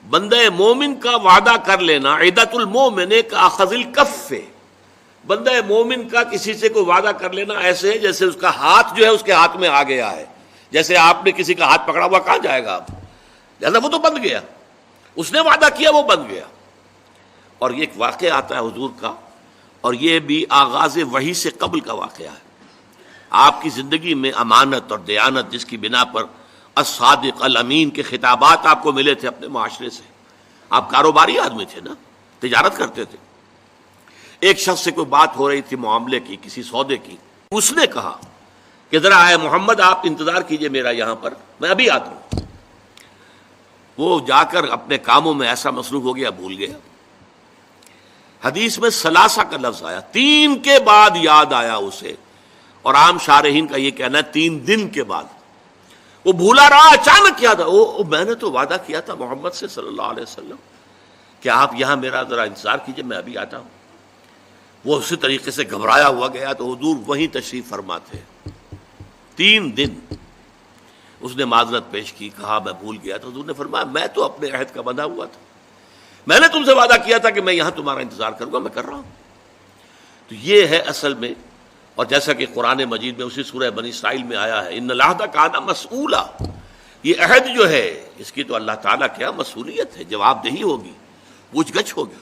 بندہ مومن کا وعدہ کر لینا عدت المومن کا اخذ الکف، بندہ مومن کا کسی سے کوئی وعدہ کر لینا ایسے ہے جیسے اس کا ہاتھ جو ہے اس کے ہاتھ میں آ گیا ہے. جیسے آپ نے کسی کا ہاتھ پکڑا ہوا کہاں جائے گا آپ، لہذا وہ تو بند گیا، اس نے وعدہ کیا وہ بند گیا. اور یہ ایک واقعہ آتا ہے حضور کا، اور یہ بھی آغاز وحی سے قبل کا واقعہ ہے. آپ کی زندگی میں امانت اور دیانت جس کی بنا پر الصادق الامین کے خطابات آپ کو ملے تھے اپنے معاشرے سے، آپ کاروباری آدمی تھے نا، تجارت کرتے تھے. ایک شخص سے کوئی بات ہو رہی تھی معاملے کی، کسی سودے کی، اس نے کہا کہ ذرا آئے محمد آپ انتظار کیجئے میرا یہاں پر، میں ابھی آتا ہوں. وہ جا کر اپنے کاموں میں ایسا مصروف ہو گیا بھول گیا. حدیث میں ثلاثہ کا لفظ آیا، 3 کے بعد یاد آیا اسے، اور عام شارحین کا یہ کہنا ہے 3 دن کے بعد. وہ بھولا رہا، اچانک کیا تھا، میں نے تو وعدہ کیا تھا محمد سے صلی اللہ علیہ وسلم کہ آپ یہاں میرا ذرا انتظار کیجئے میں ابھی آتا ہوں. وہ اسی طریقے سے گھبرایا ہوا گیا تو حضور وہیں تشریف فرما تھے. 3 دن اس نے معذرت پیش کی، کہا میں بھول گیا. تو حضور نے فرمایا میں تو اپنے عہد کا بندھا ہوا تھا، میں نے تم سے وعدہ کیا تھا کہ میں یہاں تمہارا انتظار کروں گا، میں کر رہا ہوں. تو یہ ہے اصل میں، اور جیسا کہ قرآن مجید میں اسی سورہ بنی اسرائیل میں آیا ہے ان العہد کان مسئولا، یہ عہد جو ہے اس کی تو اللہ تعالیٰ کیا مسئولیت ہے، جواب دہی ہوگی، پوچھ گچھ ہوگی.